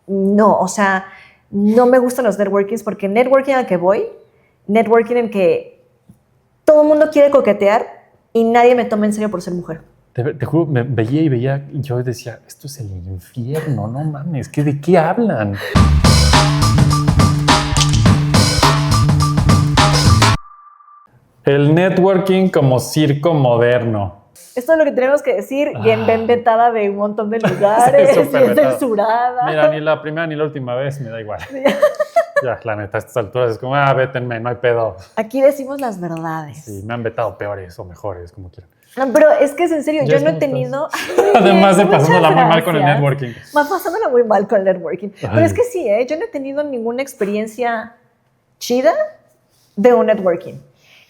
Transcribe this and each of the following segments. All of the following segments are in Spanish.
no, o sea, no me gustan los networkings porque networking al que voy, networking en que todo el mundo quiere coquetear y nadie me toma en serio por ser mujer. Te juro, me veía y yo decía, esto es el infierno, no mames, ¿de qué hablan? El networking como circo moderno. Esto es lo que tenemos que decir, y en vetada de un montón de lugares, Sí, y es censurada. Mira, ni la primera ni la última vez me da igual. Sí. Ya, la neta, a estas alturas es como, vétenme, no hay pedo. Aquí decimos las verdades. Sí, me han vetado peores o mejores, como quieran. No, pero es que es en serio, yo no he tenido... Además de pasándola muy mal con el networking. Pasándola muy mal con el networking. Ay. Pero es que sí, yo no he tenido ninguna experiencia chida de un networking.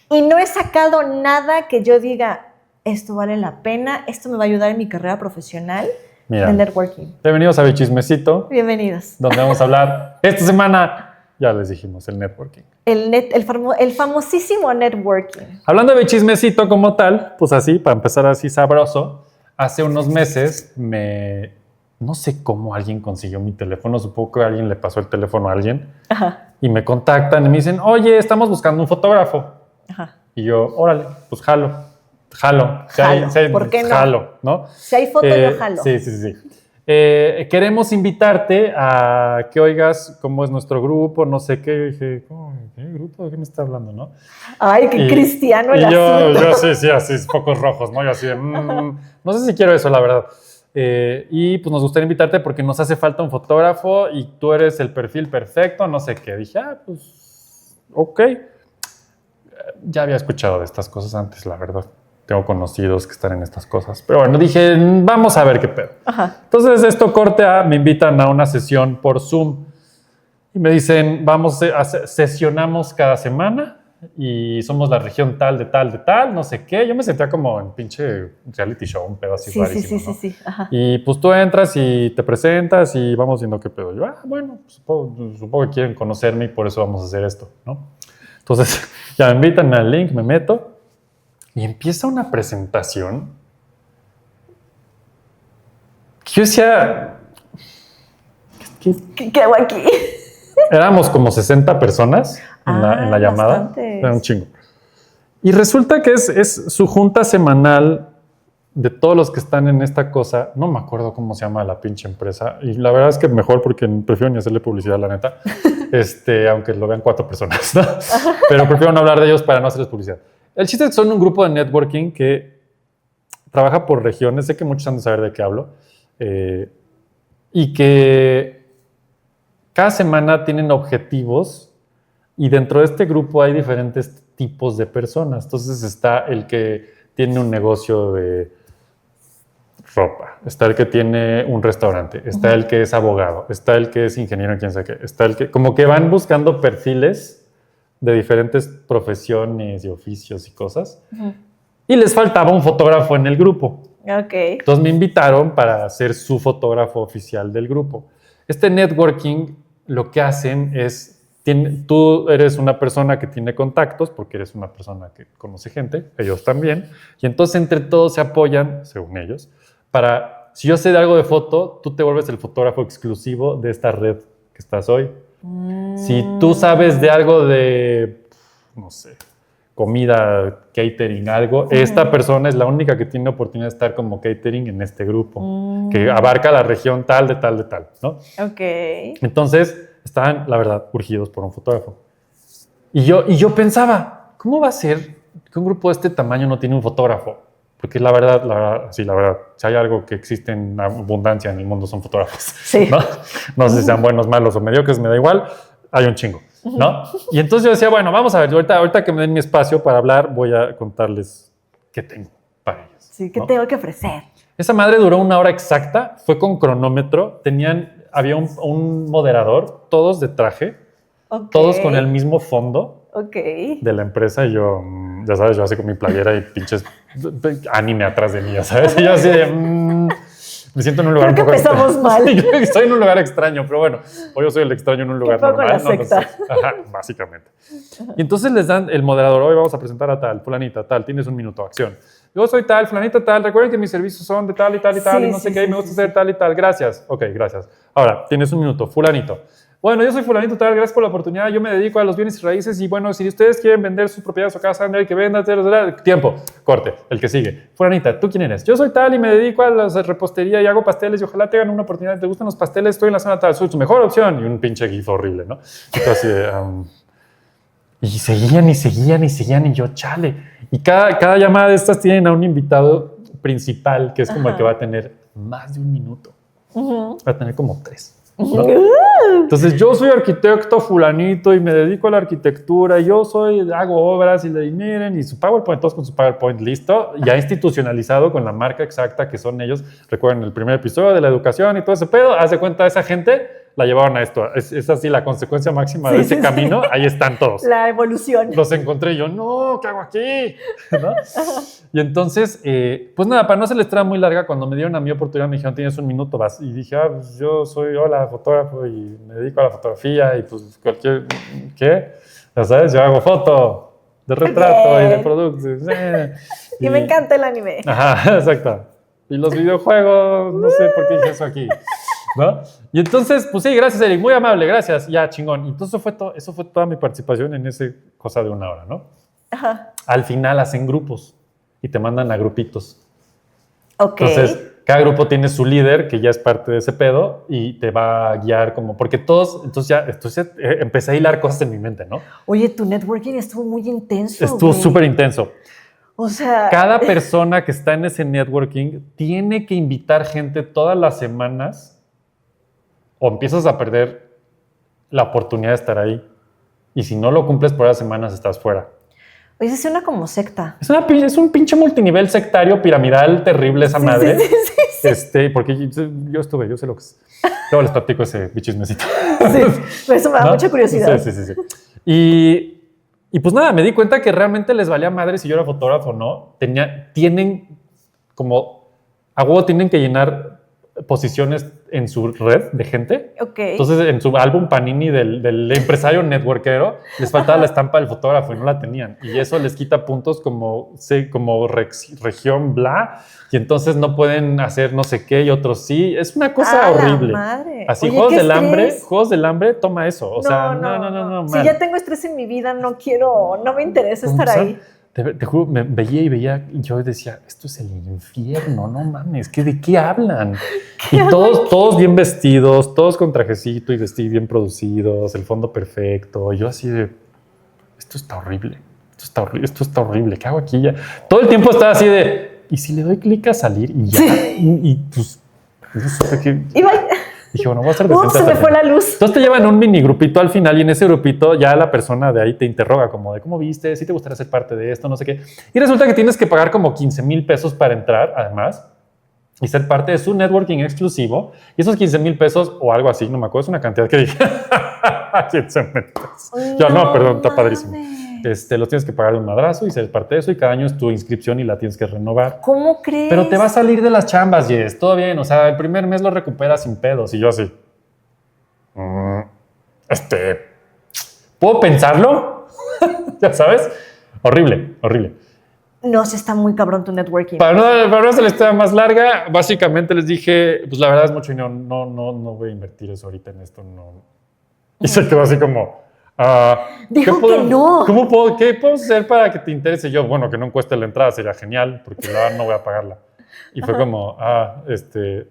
Y no he sacado nada que yo diga, esto vale la pena, esto me va a ayudar en mi carrera profesional. Mira, del networking. Bienvenidos a Bichismecito. Bienvenidos. Donde vamos a hablar esta semana, ya les dijimos, el networking. El famosísimo networking. Hablando de Bichismecito como tal, pues así, para empezar así sabroso, hace unos meses no sé cómo alguien consiguió mi teléfono, supongo que alguien le pasó el teléfono a alguien. Ajá. Y me contactan y me dicen, oye, estamos buscando un fotógrafo. Ajá. Y yo, órale, pues jalo. ¿Por qué no? Jalo, ¿no? Si hay foto, yo jalo. Sí. Queremos invitarte a que oigas cómo es nuestro grupo, no sé qué. Y dije, ¿qué grupo? ¿De qué me está hablando, no? Ay, qué cristiano el asunto. Yo sí, así, focos rojos, ¿no? Yo así de, no sé si quiero eso, la verdad. Y pues nos gustaría invitarte porque nos hace falta un fotógrafo y tú eres el perfil perfecto, no sé qué. Dije, pues, ok. Ya había escuchado de estas cosas antes, la verdad. Tengo conocidos que están en estas cosas. Pero bueno, dije, vamos a ver qué pedo. Ajá. Entonces, esto corte a, me invitan a una sesión por Zoom. Y me dicen, sesionamos cada semana y somos la región tal, de tal, no sé qué. Yo me sentía como en pinche reality show, un pedo así rarísimo, ¿no? Sí. Ajá. Y pues tú entras y te presentas y vamos viendo qué pedo. Yo, bueno, supongo que quieren conocerme y por eso vamos a hacer esto, ¿no? Entonces, ya me invitan al link, me meto. Y empieza una presentación que yo decía, ¿Qué hago aquí? Éramos como 60 personas en la llamada. Bastantes. Era un chingo. Y resulta que es su junta semanal de todos los que están en esta cosa. No me acuerdo cómo se llama la pinche empresa. Y la verdad es que mejor porque prefiero ni hacerle publicidad, la neta. Aunque lo vean 4 personas, ¿no? Pero prefiero no hablar de ellos para no hacerles publicidad. El chiste es que son un grupo de networking que trabaja por regiones. Sé que muchos han de saber de qué hablo. Y que cada semana tienen objetivos y dentro de este grupo hay diferentes tipos de personas. Entonces está el que tiene un negocio de ropa, está el que tiene un restaurante, está el que es abogado, está el que es ingeniero, quién sabe qué, está el que... Como que van buscando perfiles de diferentes profesiones y oficios y cosas. Uh-huh. Y les faltaba un fotógrafo en el grupo. Okay. Entonces me invitaron para ser su fotógrafo oficial del grupo. Este networking lo que hacen es, tú eres una persona que tiene contactos, porque eres una persona que conoce gente, ellos también, y entonces entre todos se apoyan, según ellos, para, si yo sé de algo de foto, tú te vuelves el fotógrafo exclusivo de esta red que estás hoy. Si tú sabes de algo de, no sé, comida, catering, algo, esta persona es la única que tiene oportunidad de estar como catering en este grupo, que abarca la región tal, ¿no? Ok. Entonces, estaban, la verdad, urgidos por un fotógrafo. Y yo pensaba, ¿cómo va a ser que un grupo de este tamaño no tiene un fotógrafo? Porque la verdad, si hay algo que existe en abundancia en el mundo son fotógrafos. Sí. No sé si sean buenos, malos o mediocres, me da igual, hay un chingo, ¿no? Y entonces yo decía, bueno, vamos a ver, ahorita que me den mi espacio para hablar, voy a contarles qué tengo para ellos. Sí, qué tengo que ofrecer. Esa madre duró 1 hora exacta, fue con cronómetro, había un moderador, todos de traje, todos con el mismo fondo de la empresa, y yo, ya sabes, yo así con mi playera y pinches anime atrás de mí, ya sabes, y yo así de, me siento en un lugar creo un poco que empezamos mal. Sí, creo que estoy en un lugar extraño, pero bueno, o yo soy el extraño en un lugar normal. La secta. Ajá, básicamente. Y entonces les dan el moderador, hoy vamos a presentar a tal, fulanita, tal, tienes 1 minuto, acción. yo soy tal, fulanito tal, recuerden que mis servicios son de tal y tal y tal, Sí, y no sé sí, qué, sí, me gusta sí, hacer sí. tal y tal, gracias. Ok, gracias. Ahora, tienes un minuto, fulanito. Bueno, yo soy fulanito tal, gracias por la oportunidad, yo me dedico a los bienes y raíces y bueno, si ustedes quieren vender sus propiedades o casa, que vendan, tiempo, corte, el que sigue. Fulanita, ¿tú quién eres? Yo soy tal y me dedico a la repostería y hago pasteles y ojalá tengan una oportunidad, ¿te gustan los pasteles? Estoy en la zona tal, soy tu mejor opción. Y un pinche gif horrible, ¿no? Entonces, y seguían y seguían y seguían y yo, chale. Y cada llamada de estas tienen a un invitado principal que es como el que va a tener más de un minuto. Va a tener como 3. ¿No? Entonces yo soy arquitecto fulanito y me dedico a la arquitectura, yo hago obras y le miren y su PowerPoint, todos con su PowerPoint listo, ya institucionalizado con la marca exacta que son ellos. Recuerden el primer episodio de la educación y todo ese pedo, haz de cuenta esa gente la llevaron a esto, es así la consecuencia máxima de ese camino, ahí están todos. La evolución. Los encontré y yo, no, ¿qué hago aquí? ¿No? Y entonces, pues nada, para no hacer la historia muy larga, cuando me dieron a mi oportunidad me dijeron, tienes un minuto, vas. Y dije, pues yo soy, hola, fotógrafo y me dedico a la fotografía y pues cualquier, ¿qué? Ya sabes, yo hago foto de retrato y de productos. Y me encanta el anime. Ajá, exacto. Y los videojuegos, no sé por qué dije eso aquí, ¿no? Y entonces, pues sí, gracias, Eric, muy amable, gracias, ya, chingón. Y entonces eso fue toda mi participación en esa cosa de 1 hora, ¿no? Ajá. Al final hacen grupos y te mandan a grupitos. Ok. Entonces, cada grupo tiene su líder que ya es parte de ese pedo y te va a guiar como, porque todos, entonces empecé a hilar cosas en mi mente, ¿no? Oye, tu networking estuvo muy intenso. Estuvo súper intenso. O sea, Cada persona que está en ese networking tiene que invitar gente todas las semanas o empiezas a perder la oportunidad de estar ahí. Y si no lo cumples por las semanas, estás fuera. oye, se suena como secta. Es un pinche multinivel sectario, piramidal, terrible esa madre. Sí. Porque yo estuve, yo sé lo que es. Luego les platico ese chismecito. Sí, eso me da mucha curiosidad. Sí. Y pues nada, me di cuenta que realmente les valía madre si yo era fotógrafo o no. Tienen como, a huevo tienen que llenar posiciones en su red de gente. Ok. Entonces, en su álbum Panini del empresario networkero, les faltaba la estampa del fotógrafo y no la tenían. Y eso les quita puntos como región bla, y entonces no pueden hacer no sé qué y otros sí. Es una cosa horrible. Madre. Así, oye, Juegos del Hambre, toma eso. O sea, no. Si ya tengo estrés en mi vida, no me interesa estar ahí. Te juro, me veía y yo decía, esto es el infierno, no mames, ¿de qué hablan? Y todos bien vestidos, todos con trajecito y vestidos bien producidos, el fondo perfecto. Y yo así de, esto está horrible, esto está horrible, ¿qué hago aquí ya? Todo el tiempo estaba así de, ¿y si le doy clic a salir y ya? Y pues, no sé qué. Y bye. Dije, bueno, voy a hacer decente. Se me fue la luz. Entonces te llevan un mini grupito al final y en ese grupito ya la persona de ahí te interroga como de cómo viste, si te gustaría ser parte de esto, no sé qué. Y resulta que tienes que pagar como 15,000 pesos para entrar, además, y ser parte de su networking exclusivo. Y esos 15,000 pesos o algo así, no me acuerdo, es una cantidad que dije, 15,000 pesos. Yo, no, perdón, está padrísimo. Los tienes que pagar de un madrazo y ser parte de eso y cada año es tu inscripción y la tienes que renovar. ¿Cómo crees? Pero te va a salir de las chambas, Jess, todo bien, o sea, el primer mes lo recuperas sin pedos y yo así. ¿Puedo pensarlo? Ya sabes, horrible. No, se está muy cabrón tu networking. Para no hacer la historia más larga, básicamente les dije, pues la verdad es mucho y no voy a invertir eso ahorita en esto, no. Y se quedó así como... Dijo que no. ¿Qué puedo hacer para que te interese? Yo, bueno, que no cueste la entrada, sería genial, porque la verdad no voy a pagarla. Y fue como,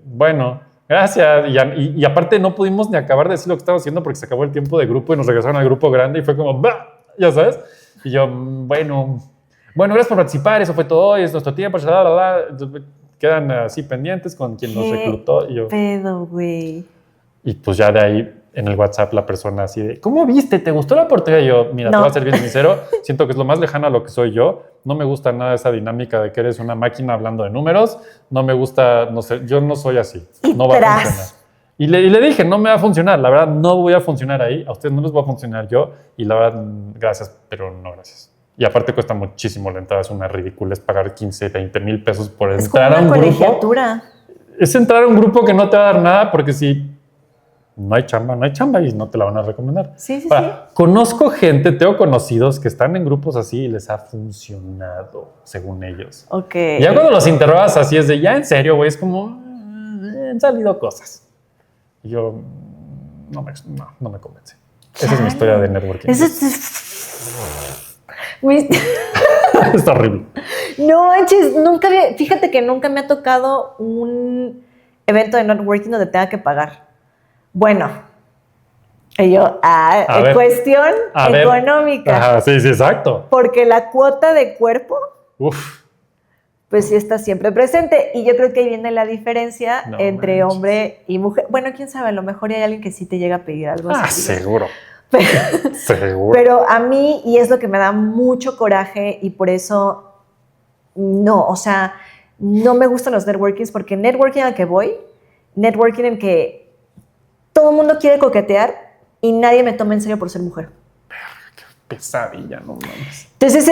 bueno, gracias. Y aparte no pudimos ni acabar de decir lo que estaba haciendo porque se acabó el tiempo de grupo y nos regresaron al grupo grande y fue como, ¡bah! Ya sabes. Y yo, bueno, gracias por participar, eso fue todo hoy, es nuestro tiempo, quedan así pendientes con quien nos reclutó. Y yo, pedo, güey. Y pues ya de ahí en el WhatsApp la persona así de, ¿cómo viste? ¿Te gustó la oportunidad? Y yo, mira, te voy a ser bien sincero, siento que es lo más lejano a lo que soy yo. No me gusta nada esa dinámica de que eres una máquina hablando de números. No me gusta, no sé, yo no soy así. No va a funcionar. Y le dije, no me va a funcionar. La verdad, no voy a funcionar ahí. A ustedes no les va a funcionar yo. Y la verdad, gracias, pero no gracias. Y aparte cuesta muchísimo la entrada. Es una ridícula. Es pagar 15, 20 mil pesos por entrar a un grupo. Colegiatura. Es entrar a un grupo que no te va a dar nada porque si no hay chamba y no te la van a recomendar. Sí, sí, Ahora, conozco gente, tengo conocidos que están en grupos así y les ha funcionado, según ellos. Ok. Ya cuando los interrogas así es de, ya en serio, güey, es como, han salido cosas. Y yo, no me convence. Esa es mi historia de networking. Está horrible. No manches, fíjate que nunca me ha tocado un evento de networking donde tenga que pagar. Bueno, y yo, cuestión económica. Ajá, sí, exacto. Porque la cuota de cuerpo, Uf. pues sí está siempre presente. Y yo creo que ahí viene la diferencia entre hombre y mujer. Bueno, quién sabe, a lo mejor hay alguien que sí te llega a pedir algo así. Seguro. Seguro. Pero a mí, y es lo que me da mucho coraje, y por eso no, o sea, no me gustan los networkings, porque networking al que voy, networking en que todo el mundo quiere coquetear y nadie me toma en serio por ser mujer. Qué pesadilla, no mames. Entonces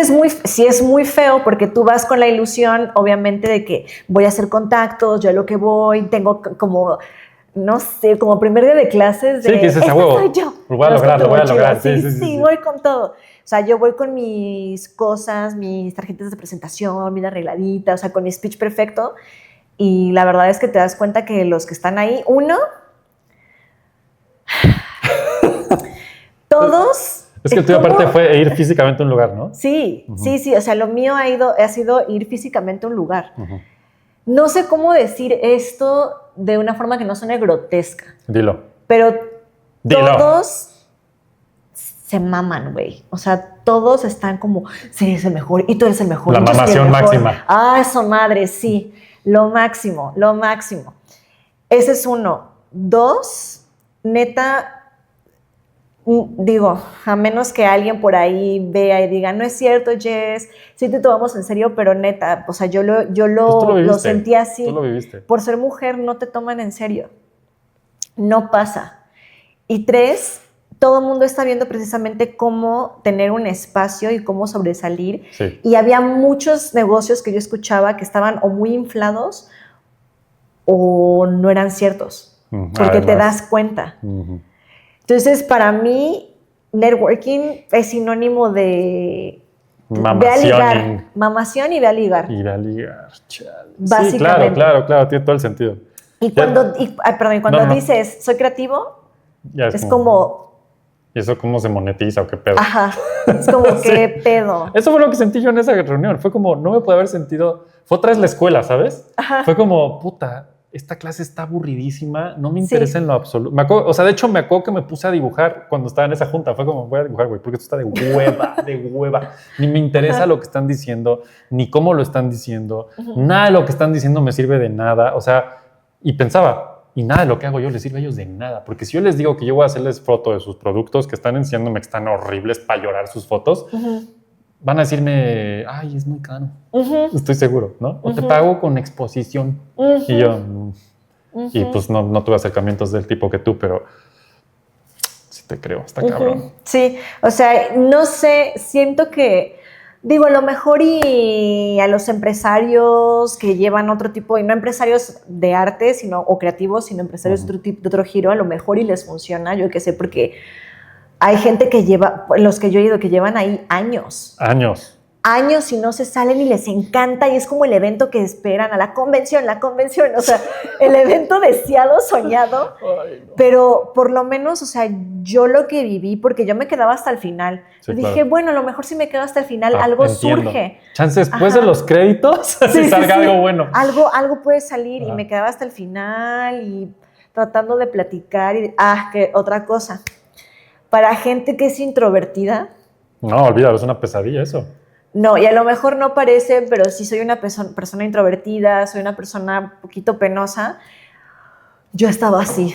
sí es muy feo, porque tú vas con la ilusión, obviamente, de que voy a hacer contactos, yo a lo que voy, tengo como, no sé, como primer día de clases de, sí, que dices, esta soy yo. Lo voy a lograr. Sí, voy con todo. O sea, yo voy con mis cosas, mis tarjetas de presentación, bien arregladita, o sea, con mi speech perfecto. Y la verdad es que te das cuenta que los que están ahí, todos... Es que el tuyo aparte fue ir físicamente a un lugar, ¿no? Sí, sí, o sea, lo mío ha sido ir físicamente a un lugar. No sé cómo decir esto de una forma que no suene grotesca. Dilo. Pero todos se maman, güey. O sea, todos están como, sí, eres el mejor y tú eres el mejor. La mamación máxima. Eso madre, sí. Lo máximo. Ese es uno. Dos, neta, digo, a menos que alguien por ahí vea y diga, no es cierto, Jess, sí te tomamos en serio, pero neta, o sea, yo lo sentí así. Tú lo viviste. Por ser mujer no te toman en serio. No pasa. Y tres, todo el mundo está viendo precisamente cómo tener un espacio y cómo sobresalir. Sí. Y había muchos negocios que yo escuchaba que estaban o muy inflados o no eran ciertos, porque te das cuenta. Entonces, para mí, networking es sinónimo de ve a ligar. Mamación y ve a ligar. Y ve a ligar, chale. Básicamente. Sí, claro, tiene todo el sentido. Y cuando dices, soy creativo, ya es como... ¿Y eso cómo se monetiza o qué pedo? Ajá, es como qué pedo. Eso fue lo que sentí yo en esa reunión. Fue como, no me puede haber sentido... Fue otra vez la escuela, ¿sabes? Ajá. Fue como, puta, esta clase está aburridísima, no me interesa en lo absoluto. O sea, de hecho, me acuerdo que me puse a dibujar cuando estaba en esa junta. Fue como, voy a dibujar, güey, porque esto está de hueva. Ni me interesa lo que están diciendo, ni cómo lo están diciendo. Nada de lo que están diciendo me sirve de nada. O sea, y pensaba... Y nada de lo que hago yo les sirve a ellos de nada. Porque si yo les digo que yo voy a hacerles foto de sus productos que están enseñándome que están horribles para llorar sus fotos, van a decirme, ay, es muy caro. Estoy seguro, ¿no? O te pago con exposición. Y yo, y pues no tuve acercamientos del tipo que tú, pero sí te creo, está cabrón. Sí, o sea, no sé, siento que... Digo, a lo mejor y a los empresarios que llevan otro tipo, y no empresarios de arte o creativos, sino empresarios de otro giro, a lo mejor y les funciona, yo qué sé, porque hay gente que lleva, los que yo he ido, que llevan ahí años y no se salen y les encanta y es como el evento que esperan a la convención, o sea, el evento deseado, soñado. Ay, no. Pero por lo menos, o sea, yo lo que viví, porque yo me quedaba hasta el final. Sí, dije, claro. Bueno, a lo mejor si me quedo hasta el final, algo surge. Chance después de los créditos, si salga algo bueno. Algo puede salir y me quedaba hasta el final y tratando de platicar y, que otra cosa. Para gente que es introvertida. No, olvídalo, es una pesadilla eso. No, y a lo mejor no parece, pero sí soy una persona introvertida, soy una persona un poquito penosa. Yo estaba así.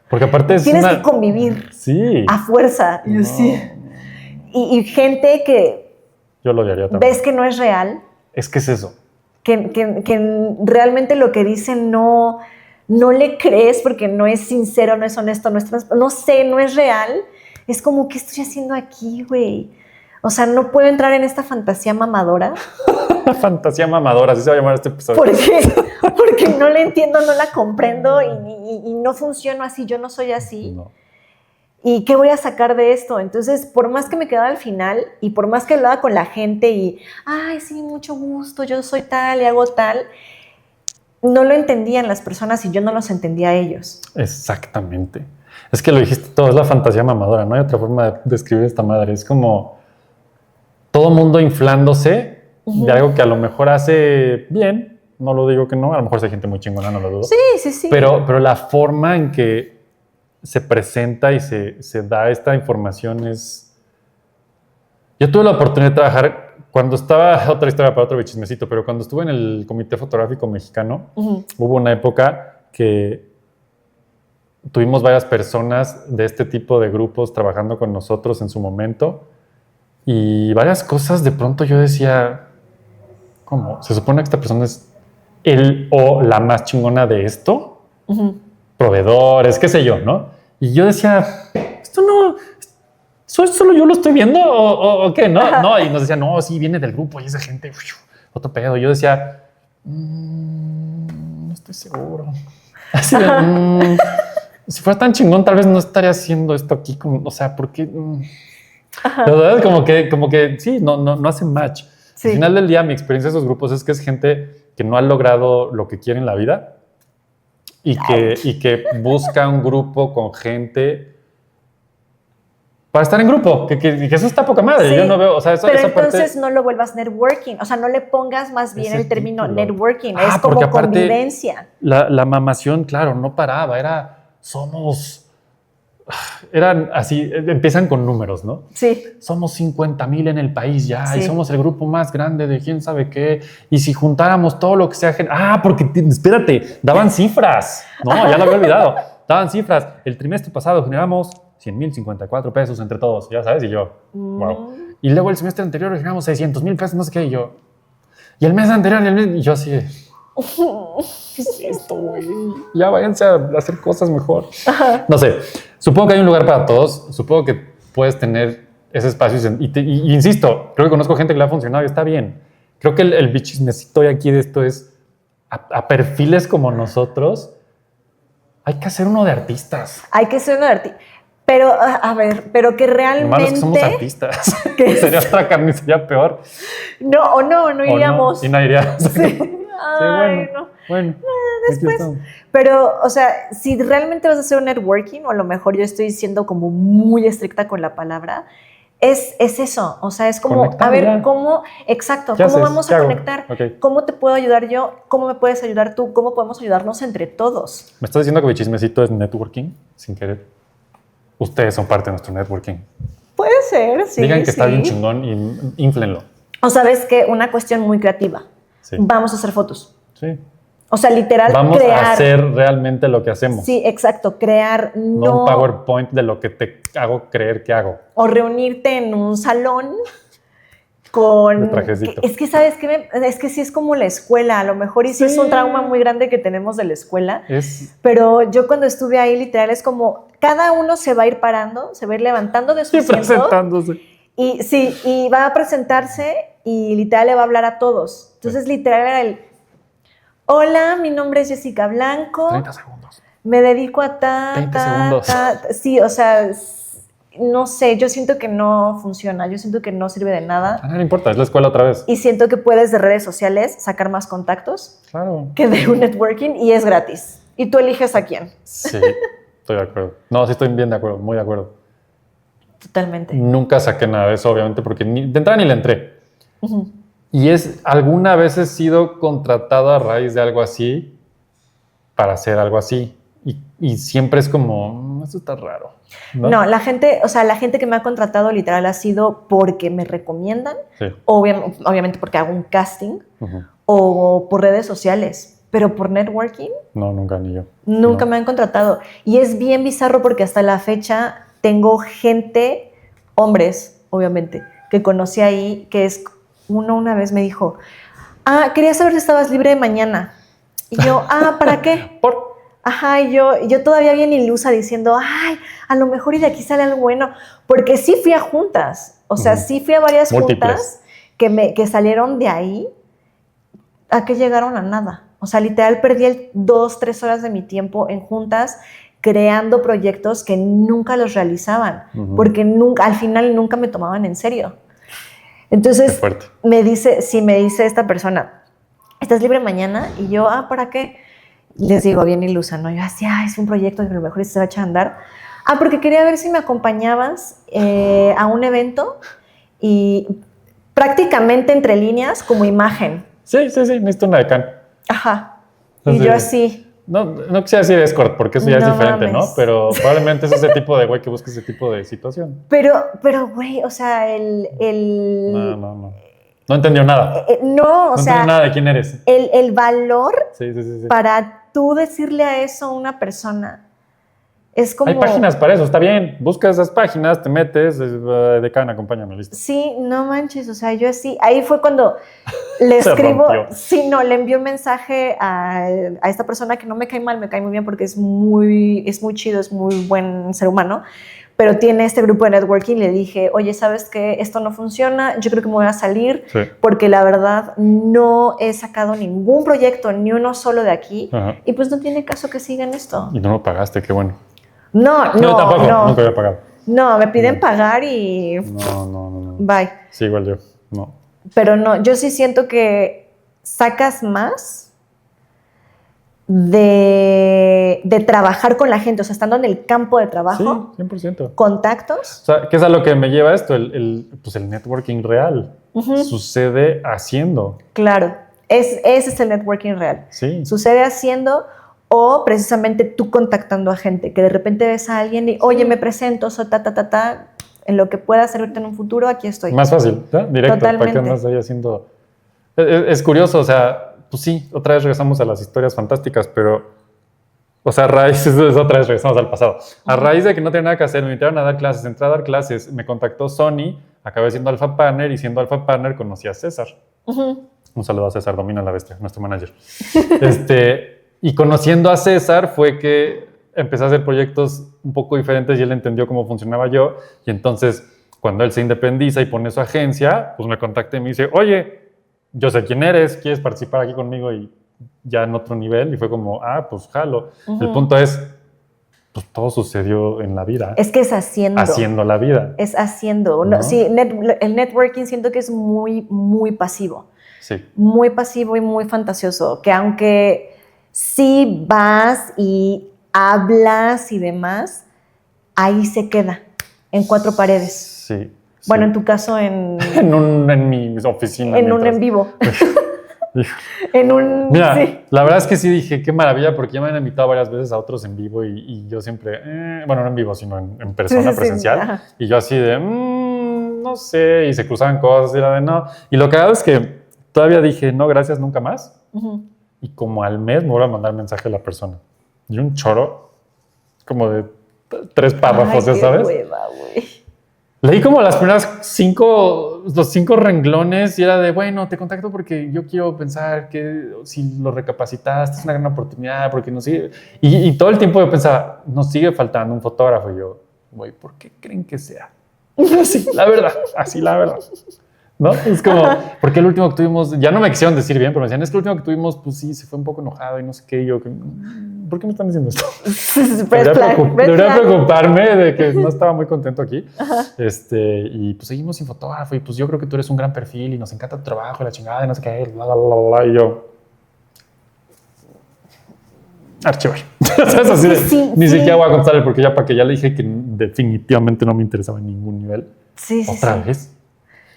Porque aparte tienes que convivir. Sí. A fuerza. No. Sí. Y gente que... Yo lo odiaría también. ¿Ves que no es real? Es que es eso. Que realmente lo que dicen no le crees porque no es sincero, no es honesto, no es real. Es como, ¿qué estoy haciendo aquí, güey? O sea, no puedo entrar en esta fantasía mamadora. Fantasía mamadora, así se va a llamar este episodio. ¿Por qué? Porque no la entiendo, no la comprendo y no funciono así, yo no soy así. No. ¿Y qué voy a sacar de esto? Entonces, por más que me quedaba al final y por más que hablaba con la gente y, ay, sí, mucho gusto, yo soy tal y hago tal, no lo entendían las personas y yo no los entendía a ellos. Exactamente. Es que lo dijiste todo, es la fantasía mamadora, no hay otra forma de describir esta madre. Es como todo mundo inflándose de algo que a lo mejor hace bien, no lo digo que no, a lo mejor hay gente muy chingona, no lo dudo. Sí. Pero la forma en que se presenta y se da esta información es... Yo tuve la oportunidad de trabajar cuando estaba, otra historia para otro chismecito, pero cuando estuve en el Comité Fotográfico Mexicano, hubo una época que tuvimos varias personas de este tipo de grupos trabajando con nosotros en su momento y varias cosas de pronto yo decía, ¿cómo? ¿Se supone que esta persona es el o la más chingona de esto? Proveedores, qué sé yo, ¿no? Y yo decía, esto no, solo yo lo estoy viendo o qué, ¿no? No, y nos decían, no, sí, viene del grupo y esa gente, otro pedo. Yo decía, no estoy seguro. Así de, si fuera tan chingón, tal vez no estaría haciendo esto aquí, o sea, ¿por qué? La verdad es como que sí, no hacen match. Sí. Al final del día, mi experiencia de esos grupos es que es gente que no ha logrado lo que quiere en la vida y que busca un grupo con gente para estar en grupo, que eso está poca madre. Sí, yo no veo, o sea, pero esa entonces parte, no lo vuelvas networking, o sea, no le pongas más bien el término networking, es como porque aparte, convivencia. La mamación, claro, no paraba, eran así, empiezan con números, ¿no? Sí. Somos 50,000 en el país ya, sí. Y somos el grupo más grande de quién sabe qué, y si juntáramos todo lo que sea... porque, espérate, daban cifras, no, ya lo había olvidado, daban cifras. El trimestre pasado generamos 100,054 pesos entre todos, ya sabes, y yo, wow. Y luego el semestre anterior generamos 600,000 pesos, no sé qué, y yo, y el mes anterior, y yo así, ¿qué es esto, güey? Ya váyanse a hacer cosas mejor. No sé, supongo que hay un lugar para todos, supongo que puedes tener ese espacio y insisto, creo que conozco gente que le ha funcionado y está bien. Creo que el bichismecito aquí de esto es a perfiles como nosotros, hay que hacer uno de artistas. Hay que hacer uno de artistas. Pero, a ver, pero que realmente... Lo malo es que somos artistas. Sería otra carnicería peor. No iríamos. No, y no iríamos. Sí. Ay, sí, bueno. Después. Pero, o sea, si realmente vas a hacer un networking, o a lo mejor yo estoy siendo como muy estricta con la palabra, es eso. O sea, es como, conectar, a ver, ya. ¿Cómo? Exacto. ¿Cómo haces? Vamos a conectar? Okay. ¿Cómo te puedo ayudar yo? ¿Cómo me puedes ayudar tú? ¿Cómo podemos ayudarnos entre todos? ¿Me estás diciendo que mi chismecito es networking? Sin querer. Ustedes son parte de nuestro networking. Puede ser, sí. Digan que está bien chingón y ínflenlo. O sabes que una cuestión muy creativa. Sí. Vamos a hacer fotos. Sí. O sea, literal, vamos a hacer realmente lo que hacemos. Sí, exacto. Crear, no un PowerPoint de lo que te hago creer que hago. O reunirte en un salón con... De trajecito. Es que, ¿sabes qué? Es que sí es como la escuela. A lo mejor y sí es un trauma muy grande que tenemos de la escuela. Pero yo cuando estuve ahí, literal, es como... Cada uno se va a ir parando, se va a ir levantando de su asiento. Y presentándose. Y sí, y va a presentarse y literal le va a hablar a todos. Entonces, literal era el... Hola, mi nombre es Jessica Blanco. 30 segundos. Me dedico a 20 segundos. Sí, o sea, no sé, yo siento que no funciona, yo siento que no sirve de nada. No importa, es la escuela otra vez. Y siento que puedes de redes sociales sacar más contactos. Claro. Que de un networking y es gratis. Y tú eliges a quién. Sí, estoy de acuerdo. No, sí estoy bien de acuerdo, muy de acuerdo. Totalmente. Nunca saqué nada de eso, obviamente, porque de entrada ni le entré. Y alguna vez he sido contratado a raíz de algo así para hacer algo así. Y siempre es como, esto está raro. No, la gente que me ha contratado literal ha sido porque me recomiendan, sí. Obviamente porque hago un casting, o por redes sociales, pero por networking. No, nunca, ni yo. Nunca me han contratado. Y es bien bizarro porque hasta la fecha tengo gente, hombres, obviamente, que conocí ahí, que es... Uno una vez me dijo, quería saber si estabas libre mañana. Y yo, ¿para qué? Y yo todavía bien ilusa diciendo, a lo mejor y de aquí sale algo bueno. Porque sí fui a juntas. O sea, sí fui a varias Múltiples. juntas que salieron de ahí a que llegaron a nada. O sea, literal perdí 2-3 horas de mi tiempo en juntas creando proyectos que nunca los realizaban, porque al final nunca me tomaban en serio. Entonces, me dice esta persona, ¿estás libre mañana? Y yo, ¿para qué? Les digo, bien ilusa, ¿no? Yo así, es un proyecto que a lo mejor se va a echar a andar. Porque quería ver si me acompañabas a un evento y prácticamente entre líneas como imagen. Sí, necesito una decán. Ajá. Y yo así. No quisiera decir escort, porque eso ya es diferente, mames. ¿No? Pero probablemente es ese tipo de güey que busca ese tipo de situación. Pero güey, o sea, No entendió nada. No entendió nada de quién eres. El valor sí. para tú decirle a eso a una persona es como... Hay páginas para eso, está bien. Buscas esas páginas, te metes, decán, acompáñame, listo. Sí, no manches, o sea, yo así... Ahí fue cuando le escribo... Sí, no, le envío un mensaje a esta persona que no me cae mal, me cae muy bien porque es muy chido, es muy buen ser humano, pero tiene este grupo de networking. Le dije, oye, ¿sabes qué? Esto no funciona, yo creo que me voy a salir porque la verdad no he sacado ningún proyecto, ni uno solo de aquí. Ajá. Y pues no tiene caso que sigan esto. Y no lo pagaste, qué bueno. No, tampoco, nunca había pagado. No, me piden pagar y... No. Bye. Sí, igual yo, no. Pero no, yo sí siento que sacas más de trabajar con la gente, o sea, estando en el campo de trabajo. Sí, 100%. Contactos. O sea, ¿qué es a lo que me lleva esto? Pues el networking real. Sucede haciendo. Claro, ese es el networking real. Sí. Sucede haciendo... O precisamente tú contactando a gente, que de repente ves a alguien y, oye, me presento, en lo que pueda servirte en un futuro, aquí estoy. Más fácil, ¿no? Directo. Totalmente. ¿Para qué andas ahí haciendo? Es curioso, o sea, pues sí, otra vez regresamos a las historias fantásticas, pero, o sea, otra vez regresamos al pasado. A raíz de que no tenía nada que hacer, me invitaron a dar clases, entré a dar clases, me contactó Sony, acabé siendo Alpha Partner, y siendo Alpha Partner conocí a César. Un saludo a César Domina la Bestia, nuestro manager. Y conociendo a César fue que empecé a hacer proyectos un poco diferentes y él entendió cómo funcionaba yo. Y entonces, cuando él se independiza y pone su agencia, pues me contacta y me dice, oye, yo sé quién eres, ¿quieres participar aquí conmigo? Y ya en otro nivel. Y fue como, pues jalo. El punto es, pues todo sucedió en la vida. Es que es haciendo. Haciendo la vida. Es haciendo. ¿No? Sí, el networking siento que es muy, muy pasivo. Sí. Muy pasivo y muy fantasioso. Que aunque... si vas y hablas y demás, ahí se queda, en 4 paredes. Sí. Bueno, en tu caso, en mi oficina. En un en vivo. Mira, la verdad es que sí dije, qué maravilla, porque ya me han invitado varias veces a otros en vivo y yo siempre, bueno, no en vivo, sino en persona, presencial. Y yo así de, no sé, y se cruzaban cosas y era de no. Y lo que hago es que todavía dije, no, gracias, nunca más. Y como al mes me voy a mandar mensaje a la persona. Y un choro, como de 3 párrafos, ¿sabes? Hueva, güey. Leí como las primeras los 5 renglones y era de, bueno, te contacto porque yo quiero pensar que si lo recapacitaste es una gran oportunidad, porque nos sigue... Y todo el tiempo yo pensaba, nos sigue faltando un fotógrafo. Y yo, güey, ¿por qué creen que sea? Así, la verdad. ¿No? Es como, porque el último que tuvimos, ya no me quisieron decir bien, pero me decían, es que el último que tuvimos, pues sí, se fue un poco enojado y no sé qué. Y yo, ¿por qué me están diciendo esto? Debería preocuparme de que no estaba muy contento aquí. Y pues seguimos sin fotógrafo y pues yo creo que tú eres un gran perfil y nos encanta tu trabajo y la chingada y no sé qué, y yo... archivar. ¿Sabes? Así de, ni siquiera voy a contestarle porque ya para que ya le dije que definitivamente no me interesaba en ningún nivel. Otra vez.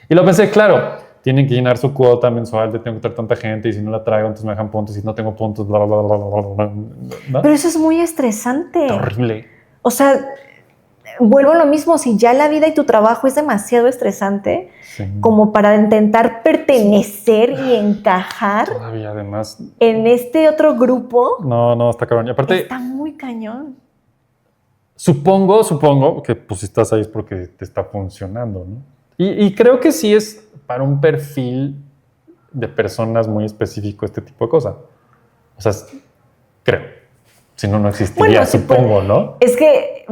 Y lo pensé, claro, tienen que llenar su cuota mensual de tengo que traer tanta gente y si no la traigo entonces me dejan puntos y si no tengo puntos, bla, bla, bla, bla, bla, ¿no? Pero eso es muy estresante. Horrible. O sea, vuelvo a lo mismo, si ya la vida y tu trabajo es demasiado estresante, como para intentar pertenecer y encajar todavía además en este otro grupo. No, está cabrón. Y aparte, está muy cañón. Supongo que pues si estás ahí es porque te está funcionando, ¿no? Y creo que sí es para un perfil de personas muy específico este tipo de cosas. O sea, creo. Si no, no existiría, Bueno, sí, supongo, ¿no? Es que,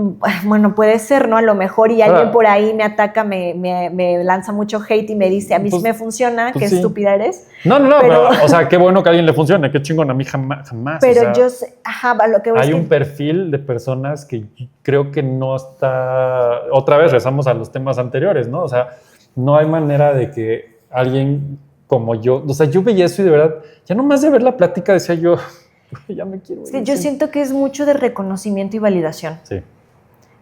bueno, puede ser, ¿no? A lo mejor y alguien por ahí me ataca, me lanza mucho hate y me dice, a mí Pues- sí me funciona, pues qué sí. estúpida eres. No, pero, o sea, qué bueno que a alguien le funcione, qué chingón, a mí jamás. Pero o sea, yo sé, ajá, a lo que voy es hay que un perfil de personas que creo que no está. Otra vez rezamos a los temas anteriores, ¿no? O sea, no hay manera de que alguien como yo. O sea, yo veía eso y de verdad, ya nomás de ver la plática decía yo, ya me quiero es ir. que yo siento que es mucho de reconocimiento y validación. Sí.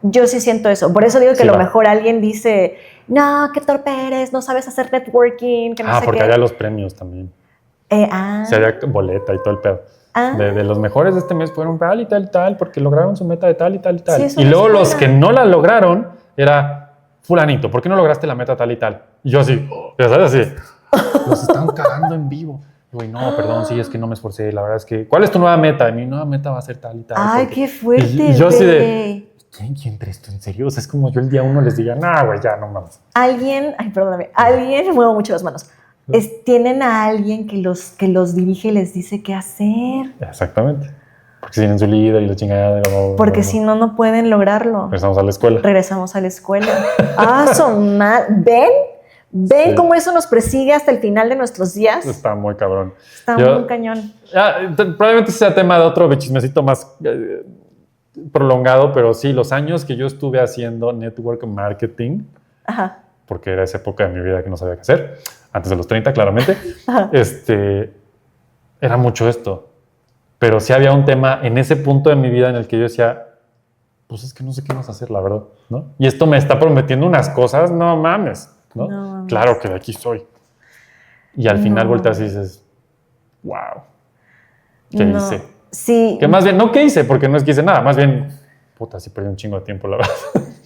Yo sí siento eso. Por eso digo que Sí, a lo va. mejor alguien dice, no, qué torpe eres, no sabes hacer networking, que no sé Porque qué. había los premios también. Se había boleta y todo el pedo. De los mejores de este mes fueron tal y tal y tal, porque lograron su meta de tal y tal y tal. Sí, eso y no luego es los buena. que no la lograron era, fulanito, ¿por qué no lograste la meta tal y tal? Y yo así, ya sabes, así, los están cagando en vivo. Güey, no, perdón, sí, es que no me esforcé. La verdad es que, ¿cuál es tu nueva meta? Mi nueva meta va a ser tal y tal. Ay, porque- qué fuerte, Y yo así de, güey. ¿quién trae esto en serio? O sea, es como yo el día uno les diga, nah, güey, ya, no mames. Alguien, ay, perdóname, alguien, muevo mucho las manos. Tienen a alguien que los dirige y les dice qué hacer. Exactamente. Porque tienen su líder y la chingada. Porque si no, no pueden lograrlo. Regresamos a la escuela. Regresamos a la escuela. Son mal. ¿Ven Sí. cómo eso nos persigue hasta el final de nuestros días? Está muy cabrón. Está muy cañón. Probablemente sea tema de otro chismecito más prolongado, pero sí, los años que yo estuve haciendo network marketing, Ajá. porque era esa época de mi vida que no sabía qué hacer, antes de los 30, claramente, era mucho esto. Pero sí había un tema en ese punto de mi vida en el que yo decía, pues es que no sé qué más hacer, la verdad, ¿no? Y esto me está prometiendo unas cosas, no mames, ¿no? No mames. Claro que de aquí soy. Y al final No. volteas y dices, wow, ¿qué No. hice? Sí. Que más bien, no qué hice, porque no es que hice nada, más bien, puta, sí perdí un chingo de tiempo, la verdad.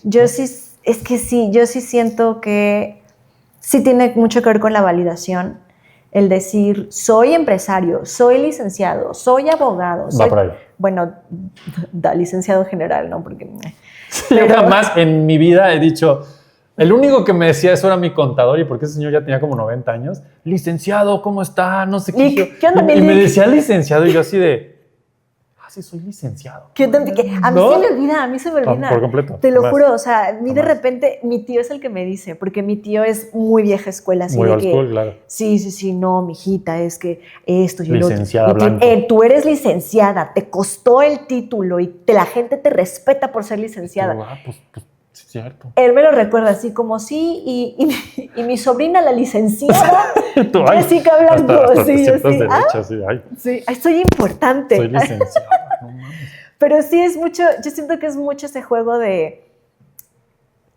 Yo sí, es que sí, yo sí siento que sí tiene mucho que ver con la validación. El decir, soy empresario, soy licenciado, soy abogado. Va por ahí. Bueno, da licenciado general, ¿no? Porque Yo jamás en mi vida he dicho, el único que me decía eso era mi contador, y porque ese señor ya tenía como 90 años, licenciado, ¿cómo está? No sé qué. Lic, ¿qué onda, mi y me Lic? decía licenciado y yo así de, sí, soy licenciado. A mí ¿No? se me olvida, a mí se me olvida. Por completo. Te lo Jamás. juro, o sea, a mí de Jamás. repente, mi tío es el que me dice, porque mi tío es muy vieja escuela, así Muy de old que, school, claro. sí, no, mijita, es que esto y el otro. Licenciada Y blanco. tú eres licenciada, te costó el título y la gente te respeta por ser licenciada. Pues sí, cierto. Él me lo recuerda así como sí, y mi sobrina, la licenciada, Tú, ay, Jessica Blanco, hasta te sí, yo sientas sí. derecha, así, ay, Sí, ay, soy importante. soy licenciada, no mames. Pero sí es mucho, yo siento que es mucho ese juego de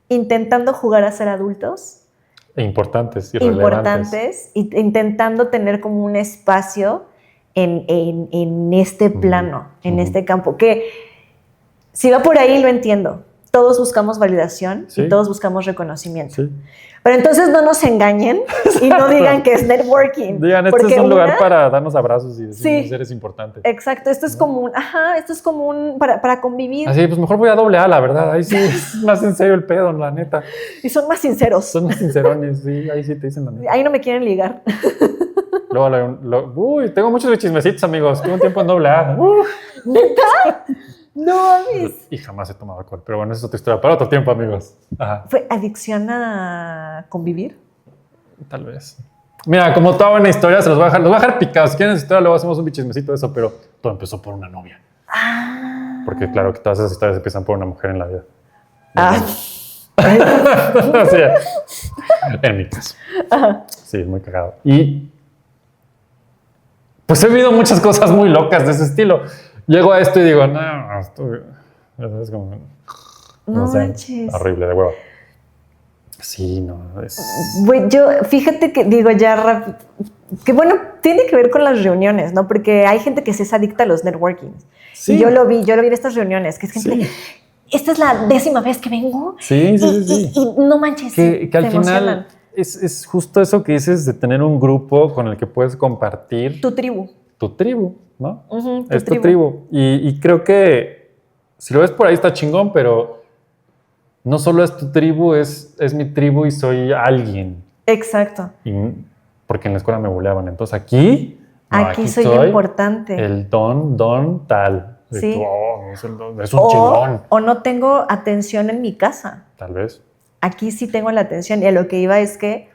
intentando jugar a ser adultos, Importantes y relevantes. e intentando tener como un espacio en este plano, en este campo, que si va por ahí lo entiendo. Todos buscamos validación Sí. y todos buscamos reconocimiento. Sí. Pero entonces no nos engañen y no digan que es networking. Digan, este porque es un lugar para darnos abrazos y decir, Sí. eres importante. Exacto, esto es como un, para convivir. Así, pues mejor voy a AA, la verdad. Ahí sí es más en serio el pedo, la neta. Y son más sinceros. Son más sincerones, sí, ahí sí te dicen la neta. Ahí no me quieren ligar. Luego, tengo muchos chismecitos, amigos. Tuve un tiempo en AA. ¿Neta? No mames. Y jamás he tomado alcohol. Pero bueno, esa es otra historia para otro tiempo, amigos. Ajá, ¿Fue adicción a convivir? tal vez. Mira, como toda buena historia, se los voy a dejar picados. Si quieren esa historia, luego hacemos un chismecito de eso, pero todo empezó por una novia. Porque claro que todas esas historias empiezan por una mujer en la vida. Sí, en mi caso. Sí, es muy cagado. Y pues he vivido muchas cosas muy locas de ese estilo. Llego a esto y digo, no, esto es como, No sé, manches. horrible de hueva. Sí, no, es... Güey, yo, fíjate que digo ya, que bueno, tiene que ver con las reuniones, ¿no? Porque hay gente que se es adicta a los networkings. Sí. Y yo lo vi en estas reuniones, que es gente, Sí. esta es la 10ª vez que vengo. Sí. Y no manches, Que al se final emocionan. es justo eso que dices de tener un grupo con el que puedes compartir Tu tribu. tu tribu, ¿no? Ujú, Es tu tribu. Y creo que si lo ves por ahí está chingón, pero no solo es tu tribu, es mi tribu y soy alguien. Exacto. Porque en la escuela me buleaban. Entonces aquí, no, aquí soy importante. el don tal. Y Sí. tú, oh, es un chingón. O no tengo atención en mi casa. Tal vez. Aquí sí tengo la atención. Y a lo que iba es que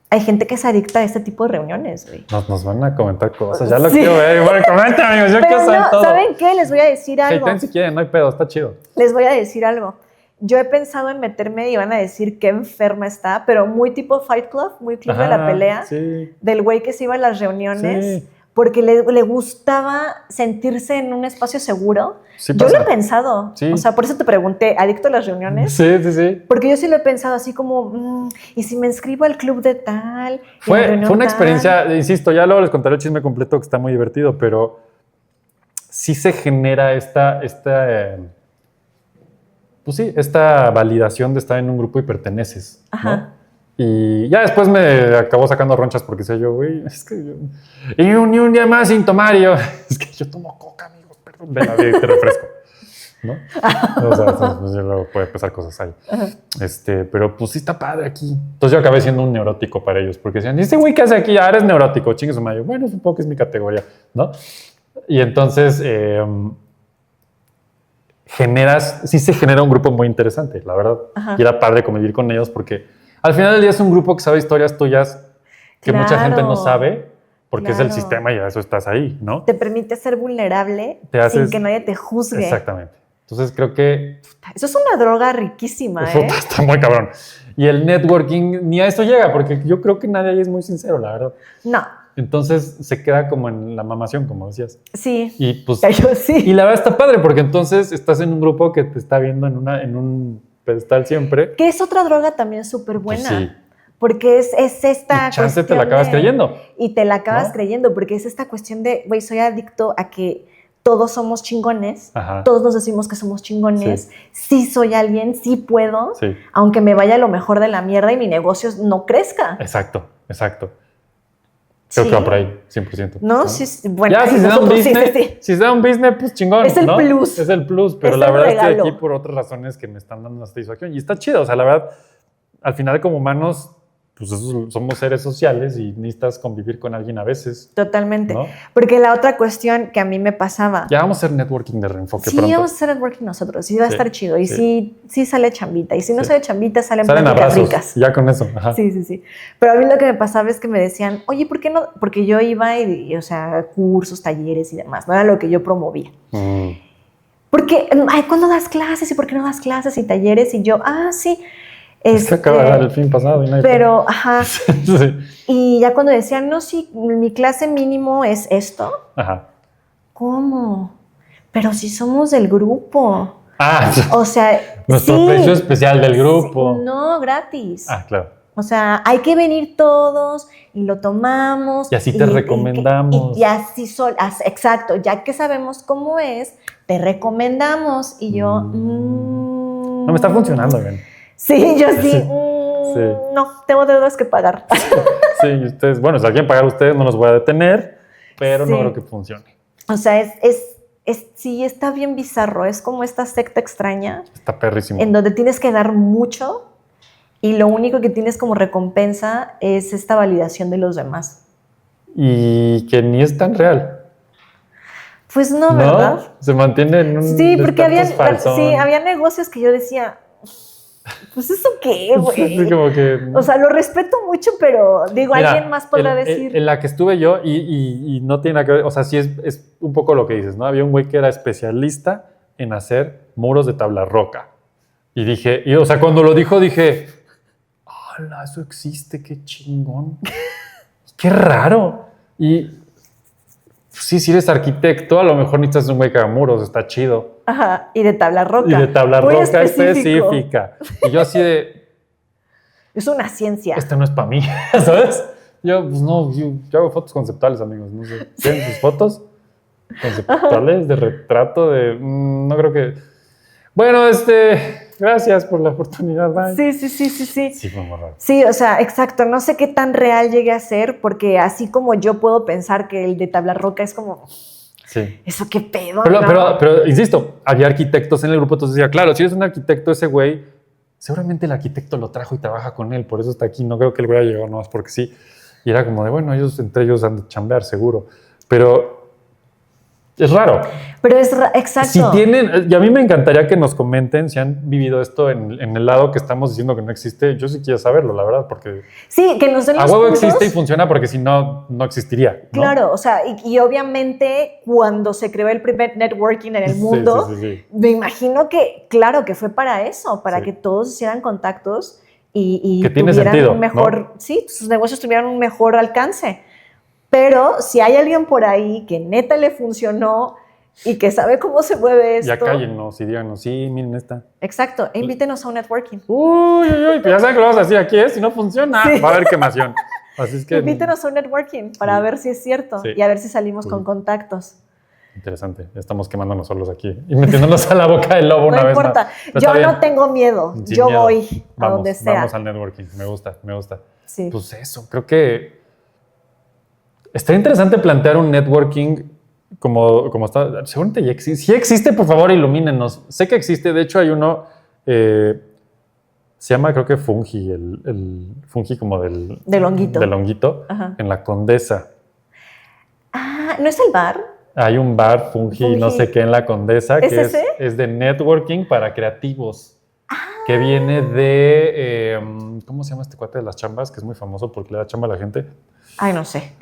hay gente que es adicta a este tipo de reuniones, güey. Nos van a comentar cosas. Ya lo Sí. quiero ver. Bueno, comenten, amigos. Yo quiero Pero saber no, todo. ¿saben qué? Les voy a decir algo. Haten si quieren, no hay pedo. Está chido. Les voy a decir algo. Yo he pensado en meterme y van a decir qué enferma está, pero muy tipo Fight Club, muy club de la pelea, Sí. del güey que se iba a las reuniones, Sí. porque le gustaba sentirse en un espacio seguro. Sí Yo pasa. lo he pensado. Sí. O sea, por eso te pregunté, ¿adicto a las reuniones? Sí, sí, sí. Porque yo sí lo he pensado así como, ¿y si me inscribo al club de tal? Y a la Fue reunión una tal? experiencia, insisto, ya luego les contaré el chisme completo que está muy divertido, pero sí se genera pues sí, esta validación de estar en un grupo y perteneces, Ajá. ¿no? Y ya después me acabó sacando ronchas porque sé yo, güey, es que yo... Y un día más sin tomar, y yo, es que yo tomo coca, amigos, perdón, de la vida y te refresco, ¿no? O sea, pues, luego puede pasar cosas ahí. Ajá. Pero pues sí está padre aquí. Entonces yo acabé siendo un neurótico para ellos, porque decían, ¿este güey qué hace aquí? Ah, eres neurótico, chingue su madre. Bueno, supongo que es mi categoría, ¿no? Y entonces sí se genera un grupo muy interesante, la verdad. Ajá. Y era padre convivir con ellos porque al final del día es un grupo que sabe historias tuyas que mucha gente no sabe porque es el Claro. sistema y a eso estás ahí, ¿no? Te permite ser vulnerable Te haces- sin que nadie te juzgue. Exactamente. Entonces creo que Eso es una droga riquísima, ¿eh? está muy cabrón. Y el networking ni a eso llega porque yo creo que nadie ahí es muy sincero, la verdad. No, Entonces se queda como en la mamación, como decías. sí. Y pues Yo sí. y la verdad está padre porque entonces estás en un grupo que te está viendo en un pedestal siempre. Que es otra droga también súper buena. Pues sí. Porque es esta Y chance te cuestión la acabas de- creyendo. Y te la acabas ¿No? creyendo, porque es esta cuestión de, güey, soy adicto a que todos somos chingones, Ajá. todos nos decimos que somos chingones, sí soy alguien, sí puedo, Sí, aunque me vaya lo mejor de la mierda y mi negocio no crezca. exacto. Creo Sí. que va por ahí, 100%. ¿No? Sí, sí, bueno, Ya, si se da un nosotros sí, business, sí, sí. si se da un business, pues chingón. Es el ¿no? plus. Es el plus, pero Es la el verdad regalo. estoy aquí por otras razones que me están dando una satisfacción. Y está chido, o sea, la verdad, al final como humanos, pues somos seres sociales y necesitas convivir con alguien a veces, Totalmente. ¿no? Porque la otra cuestión que a mí me pasaba, Ya vamos a hacer networking de reenfoque sí, pronto. vamos a hacer networking nosotros, y va a Sí, estar chido, y sí. sí sale chambita, y si no Sí. sale chambita, salen Salen pláticas abrazos, ricas. ya con eso. Ajá. Sí, sí, sí. Pero a mí lo que me pasaba es que me decían, oye, ¿por qué no? Porque yo iba o sea, cursos, talleres y demás, no era lo que yo promovía. Mm. Porque, ay, ¿cuándo das clases? ¿Y por qué no das clases y talleres? Y yo, sí. Es que acaba de dar el fin pasado y no hay Pero, ajá. sí. Y ya cuando decían, no, sí, mi clase mínimo es esto. Ajá. ¿Cómo? Pero si somos del grupo. Ah, O sea, nuestro sí. precio especial del grupo. No, gratis. Ah, claro. O sea, hay que venir todos y lo tomamos. Y así te recomendamos. Y así exacto, ya que sabemos cómo es, te recomendamos. Y yo, No me está funcionando, bien. Sí, yo sí. Sí. No, tengo deudas que pagar. Sí, y ustedes, bueno, si alguien pagar ustedes, no los voy a detener, pero no Sí. creo que funcione. O sea, sí, está bien bizarro. Es como esta secta extraña Está perrísimo. en donde tienes que dar mucho y lo único que tienes como recompensa es esta validación de los demás. Y que ni es tan real. Pues no, ¿No? ¿verdad? Se mantiene en un Sí, porque estatus falsón. había negocios que yo decía, pues eso qué, güey. Sí, como que... O sea, lo respeto mucho, pero digo, Mira, alguien más podrá decir. En la que estuve yo, y no tiene nada que ver, o sea, sí es un poco lo que dices, ¿no? Había un güey que era especialista en hacer muros de tabla roca. Y dije, o sea, cuando lo dijo, dije, ¡hala, eso existe! ¡Qué chingón! ¡Qué raro! Y sí, si eres arquitecto, a lo mejor necesitas un güey que haga muros, está chido. Ajá, y de tabla roca. Y de tabla Muy roca específico. específica. Y yo así de, Es una ciencia. este no es para mí, ¿sabes? Yo, pues no, yo hago fotos conceptuales, amigos. No sé, ¿tienen sus fotos conceptuales de retrato? No creo que... Bueno, gracias por la oportunidad, bye. Sí. Sí, fue muy raro. Sí, o sea, exacto. No sé qué tan real llegue a ser, porque así como yo puedo pensar que el de tabla roca es como, Sí. ¿eso qué pedo? Pero, ¿no? pero, insisto, había arquitectos en el grupo, entonces decía, claro, si eres un arquitecto, ese güey, seguramente el arquitecto lo trajo y trabaja con él, por eso está aquí. No creo que el güey haya llegado nomás porque sí. Y era como de, bueno, entre ellos han de chambear, seguro. Pero Es raro. Pero exacto. Si tienen, y a mí me encantaría que nos comenten si han vivido esto en el lado que estamos diciendo que no existe. Yo sí quiero saberlo, la verdad, porque sí, que nos den a los huevo puntos. existe y funciona porque si no, no existiría, ¿no? Claro, o sea, y obviamente cuando se creó el primer networking en el mundo, Sí. me imagino que, claro, que fue para eso, para Sí. que todos hicieran contactos y que tiene tuvieran sentido, un mejor, ¿no? sí, sus negocios tuvieran un mejor alcance. Pero si hay alguien por ahí que neta le funcionó y que sabe cómo se mueve esto. Ya cállennos y díganos, sí, miren esta. Exacto, e invítenos a un networking. Uy, pues ya saben que lo vamos a decir aquí, si no funciona, Sí. va a haber quemación. Así es que... Invítenos a un networking para Sí. ver si es cierto Sí. y a ver si salimos Sí. con contactos. Interesante, ya estamos quemándonos solos aquí y metiéndonos a la boca del lobo una No vez importa, más. Pero está yo bien. no tengo miedo, Sin yo miedo. voy a Vamos, donde sea. Vamos al networking, me gusta. Sí. Pues eso, creo que estaría interesante plantear un networking como está. Seguramente ya existe. Si existe, por favor, ilumínenos. Sé que existe, de hecho hay uno, se llama creo que Fungi, el Fungi como del Honguito. Del honguito, Ajá. en la Condesa. Ah, ¿no es el bar? Hay un bar Fungi, no sé qué, en la Condesa, ¿Es que ese? es de networking para creativos. Que viene de, ¿cómo se llama este cuate de las chambas? Que es muy famoso porque le da chamba a la gente. Ay, no sé.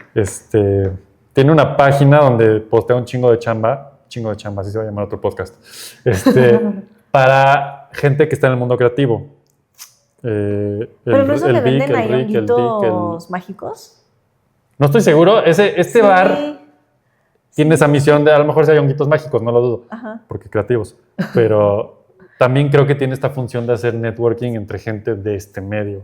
Tiene una página donde postea un chingo de chamba, así se va a llamar otro podcast, para gente que está en el mundo creativo. ¿Pero no es donde Vic, venden ahí el Dick, honguitos mágicos? No estoy seguro, este Sí. bar tiene esa misión de, a lo mejor si hay honguitos mágicos, no lo dudo, Ajá. porque creativos, pero también creo que tiene esta función de hacer networking entre gente de este medio.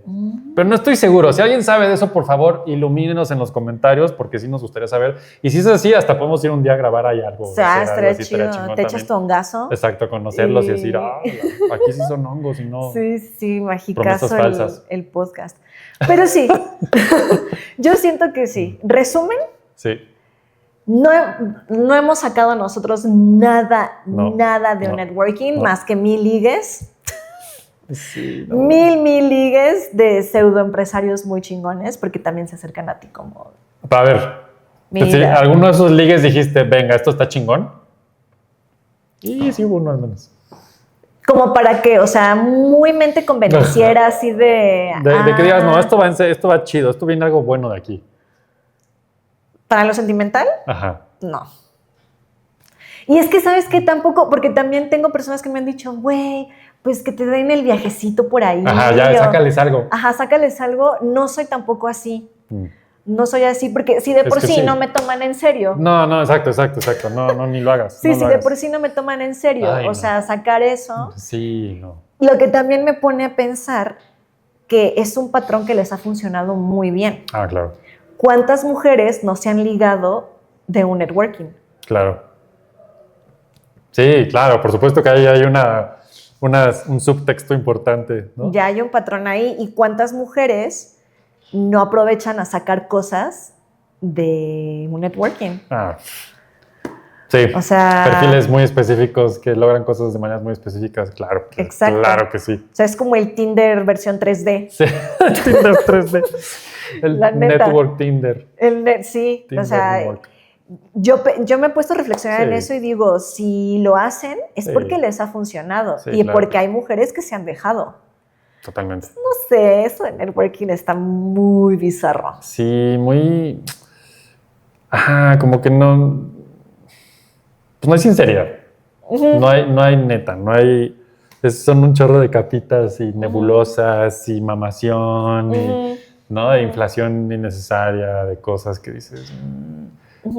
Pero no estoy seguro. Si alguien sabe de eso, por favor, ilumínenos en los comentarios, porque sí nos gustaría saber. Y si es así, hasta podemos ir un día a grabar ahí algo. O sea, hacer algo estaría así, chido. chingón Te echas también. tu hongazo. Exacto, conocerlos y Y- decir, aquí sí son hongos y no Sí, promesas magicazo falsas. el podcast. Pero sí, yo siento que sí. Resumen, Sí, no hemos sacado nosotros nada de no, networking no. más que 1000 ligues. sí. No. Mil ligues de pseudoempresarios muy chingones, porque también se acercan a ti como... A ver, Mira. si alguno de esos ligues dijiste, venga, esto está chingón. Y sí hubo uno al menos. Como para que, o sea, muy mente convenciera, así de... De que digas, no, esto va chido, esto viene algo bueno de aquí. ¿Para lo sentimental? Ajá. No. Y es que, ¿sabes qué? Tampoco, porque también tengo personas que me han dicho, güey, pues que te den el viajecito por ahí. Ajá, ya, sácales algo. Ajá, sácales algo. No soy tampoco así. Mm. No soy así, porque si de Es por que sí sí. no me toman en serio. No, exacto. No, ni lo hagas. Sí, no sí, lo de hagas. por sí no me toman en serio. Ay, o no. sea, sacar eso. Sí, no. Lo que también me pone a pensar que es un patrón que les ha funcionado muy bien. Ah, claro, ¿Cuántas mujeres no se han ligado de un networking? claro. Sí, claro, por supuesto que ahí hay un subtexto importante, ¿no? Ya hay un patrón ahí. ¿Y cuántas mujeres no aprovechan a sacar cosas de un networking? Ah, sí, O sea, perfiles muy específicos que logran cosas de maneras muy específicas, claro. Exacto. Claro que sí. o sea, es como el Tinder versión 3D. Sí, Tinder 3D. El La neta. Network Tinder. Sí, Tinder o sea, Network. yo me he puesto a reflexionar en Sí. eso y digo, si lo hacen es Sí. porque les ha funcionado Sí, y claro. porque hay mujeres que se han dejado. Totalmente. No sé, eso de networking está muy bizarro. Sí, muy... Ajá, como que no... Pues no hay sinceridad. No hay neta, no hay... son un chorro de capitas y nebulosas y mamación y, ¿no? De inflación innecesaria, de cosas que dices...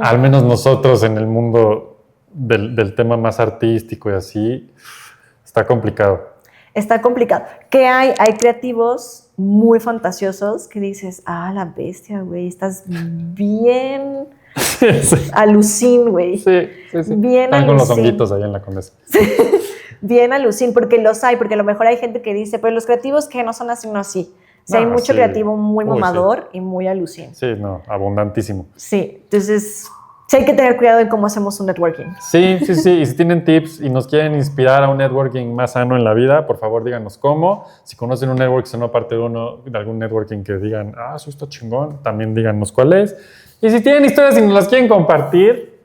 Al menos nosotros en el mundo del tema más artístico y así, está complicado. Está complicado. ¿Qué hay? Hay creativos muy fantasiosos que dices, la bestia, güey, estás bien Sí, alucin, güey. sí. Bien Están con los alucin. honguitos ahí en la Condesa. Bien alucin, porque los hay, porque a lo mejor hay gente que dice, pero los creativos que no son así, no así. O sea, hay mucho sí. creativo muy Uy, mamador y muy alucin. Sí, no, abundantísimo. Sí, entonces sí hay que tener cuidado en cómo hacemos un networking. Sí. Y si tienen tips y nos quieren inspirar a un networking más sano en la vida, por favor díganos cómo. Si conocen un networking, si no parte de algún networking que digan, eso está chingón, también díganos cuál es. Y si tienen historias y nos las quieren compartir,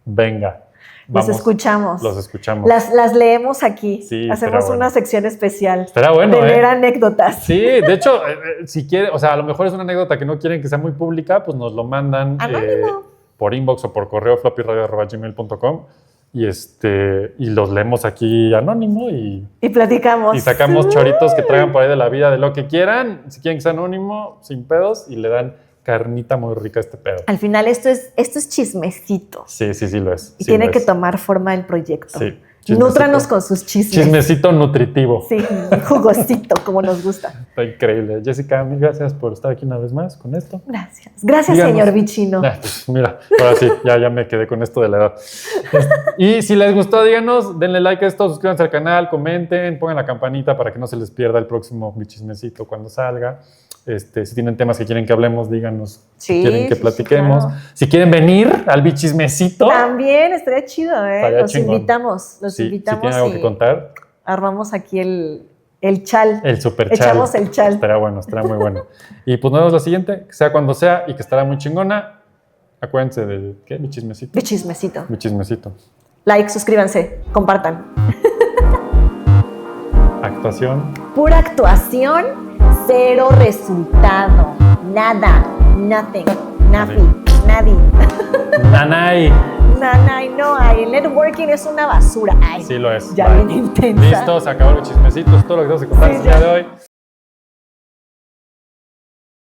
venga. Los escuchamos. Los escuchamos. Las leemos aquí. Sí, hacemos bueno. una sección especial. Estará bueno, de leer anécdotas. Sí, de hecho, si quiere, o sea, a lo mejor es una anécdota que no quieren que sea muy pública, pues nos lo mandan por inbox o por correo floppyradio@gmail.com y los leemos aquí anónimo y platicamos. Y sacamos choritos que traigan por ahí de la vida, de lo que quieran. Si quieren que sea anónimo, sin pedos, y le dan carnita muy rica a este pedo. Al final esto es chismecito. Sí, lo es. Y tiene que tomar forma el proyecto. Sí. Nútranos con sus chismes. Chismecito nutritivo. Sí, jugosito, como nos gusta. Está increíble. Jessica, mil gracias por estar aquí una vez más con esto. Gracias. Gracias, Díganos. Señor Bichino. Pues mira, ahora sí, ya me quedé con esto de la edad. Y si les gustó, díganos, denle like a esto, suscríbanse al canal, comenten, pongan la campanita para que no se les pierda el próximo chismecito cuando salga. Si tienen temas que quieren que hablemos, díganos si quieren que platiquemos. Claro. Si quieren venir al bichismecito. También estaría chido, ¿eh? Estaría Los chingón. invitamos. Si tienen algo que contar. Armamos aquí el chal. El super chal. Echamos el chal. Estará muy bueno. Y pues nos vemos la siguiente, que sea cuando sea y que estará muy chingona. Acuérdense de, ¿qué? Bichismecito. Bichismecito. Like, suscríbanse, compartan. Actuación. Pura actuación, cero resultado. Nada, nothing, nadie. Nanay. Nanay, no hay. El networking es una basura. Ay, Sí lo es. ya Bye. bien intensa. Listo, se acabó el chismecito. Es todo lo que tenemos que contar el día de hoy.